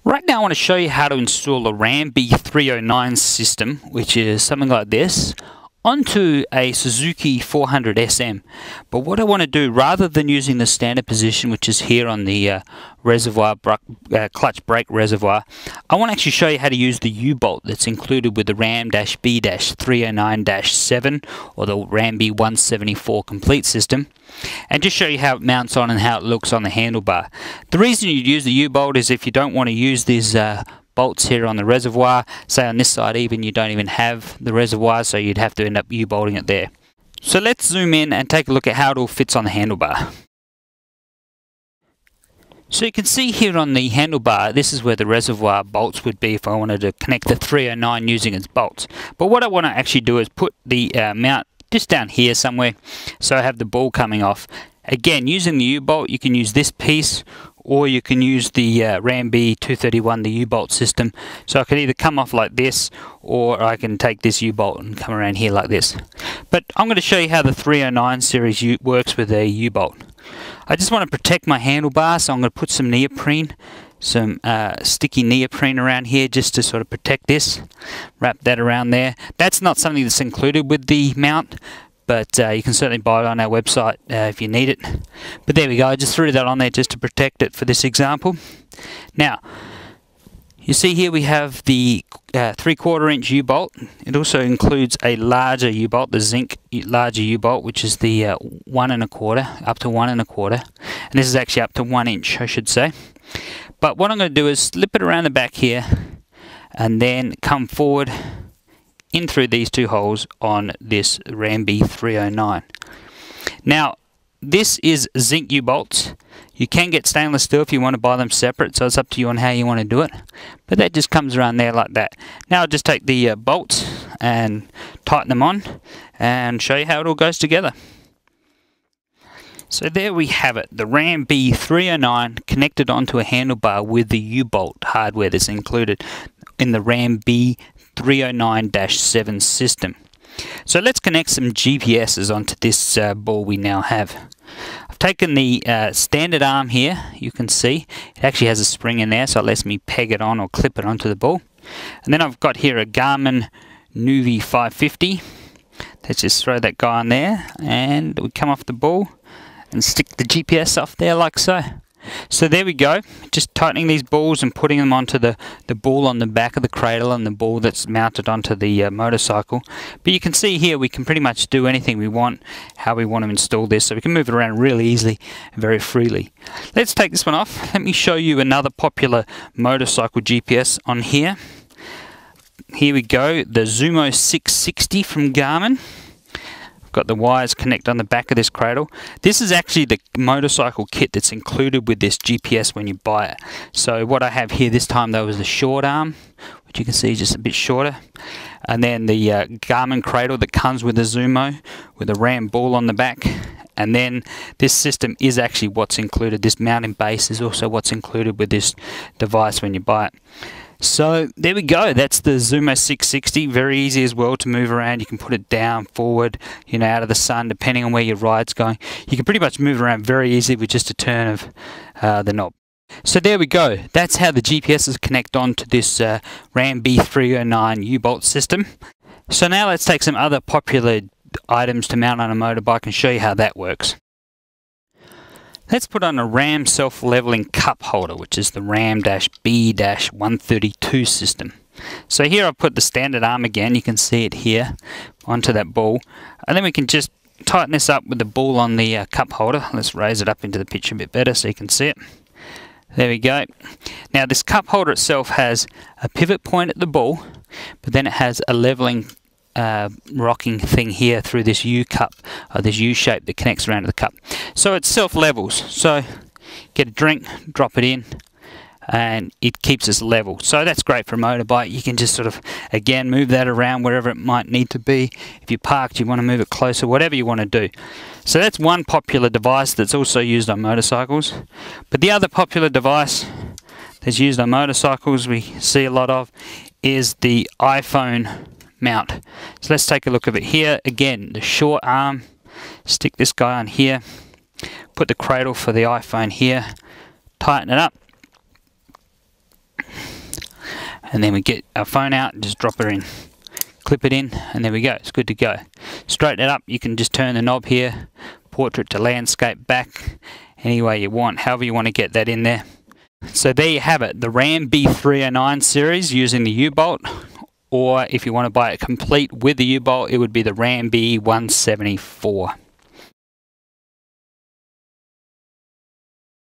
Right now I want to show you how to install a RAM-B-309 system, which is something like this, onto a Suzuki 400 SM. But what I want to do, rather than using the standard position, which is here on the reservoir clutch brake reservoir, I want to actually show you how to use the U-Bolt that's included with the RAM-B-309-7 or the RAM-B-174 complete system, and just show you how it mounts on and how it looks on the handlebar. The reason you'd use the U-Bolt is if you don't want to use these bolts here on the reservoir, say on this side even you don't even have the reservoir, so you'd have to end up U-bolting it there. So let's zoom in and take a look at how it all fits on the handlebar. So you can see here on the handlebar, this is where the reservoir bolts would be if I wanted to connect the 309 using its bolts. But what I want to actually do is put the mount just down here somewhere, so I have the ball coming off. Again, using the U-Bolt, you can use this piece, or you can use the RAM-B-231, the U-Bolt system. So I can either come off like this, or I can take this U-Bolt and come around here like this. But I'm going to show you how the 309 series works with a U-Bolt. I just want to protect my handlebar, so I'm going to put some neoprene, some sticky neoprene around here just to sort of protect this. Wrap that around there. That's not something that's included with the mount, but you can certainly buy it on our website if you need it. But there we go, I just threw that on there just to protect it for this example. Now, you see here we have the 3/4 inch U-Bolt. It also includes a larger U-Bolt, the zinc larger U-Bolt, which is the 1 1/4, up to 1 1/4. And this is actually up to 1 inch, I should say. But what I'm going to do is slip it around the back here, and then come forward in through these two holes on this RAM-B-309. Now, this is zinc U-bolts. You can get stainless steel if you want to buy them separate, so it's up to you on how you want to do it. But that just comes around there like that. Now I'll just take the bolts and tighten them on and show you how it all goes together. So there we have it, the RAM-B-309 connected onto a handlebar with the U-Bolt hardware that's included in the RAM-B-309-7 system. So let's connect some GPSs onto this ball we now have. I've taken the standard arm here. You can see it actually has a spring in there, so it lets me peg it on or clip it onto the ball. And then I've got here a Garmin Nuvi 550. Let's just throw that guy on there, and we come off the ball and stick the GPS off there like so. So there we go, just tightening these balls and putting them onto the ball on the back of the cradle and the ball that's mounted onto the motorcycle. But you can see here we can pretty much do anything we want, how we want to install this, so we can move it around really easily and very freely. Let's take this one off. Let me show you another popular motorcycle GPS on here. Here we go, the Zumo 660 from Garmin. Got the wires connect on the back of this cradle. This is actually the motorcycle kit that's included with this GPS when you buy it. So what I have here this time though is the short arm, which you can see is just a bit shorter, and then the Garmin cradle that comes with the Zumo with a RAM ball on the back. And then this system is actually what's included. This mounting base is also what's included with this device when you buy it. So there we go, that's the Zumo 660, very easy as well to move around. You can put it down, forward, you know, out of the sun, depending on where your ride's going. You can pretty much move around very easily with just a turn of the knob. So there we go, that's how the GPSs connect on to this RAM-B-309 U-Bolt system. So now let's take some other popular items to mount on a motorbike and show you how that works. Let's put on a RAM self-leveling cup holder, which is the RAM-B-132 system. So here I've put the standard arm again, you can see it here, onto that ball. And then we can just tighten this up with the ball on the cup holder. Let's raise it up into the picture a bit better so you can see it. There we go. Now this cup holder itself has a pivot point at the ball, but then it has a leveling rocking thing here through this U cup, or this U shape that connects around to the cup. So it self-levels. So get a drink, drop it in, and it keeps us level. So that's great for a motorbike. You can just sort of, again, move that around wherever it might need to be. If you're parked, you want to move it closer, whatever you want to do. So that's one popular device that's also used on motorcycles. But the other popular device that's used on motorcycles we see a lot of is the iPhone mount. So let's take a look at it here. Again, the short arm, stick this guy on here, put the cradle for the iPhone here, tighten it up, And then we get our phone out and just drop it in. Clip it in, and there we go. It's good to go. Straighten it up. You can just turn the knob here, portrait to landscape, back, any way you want, however you want to get that in there. So there you have it, the RAM-B-309 series using the U-Bolt, or if you want to buy it complete with the U-Bolt, it would be the RAM-B-174.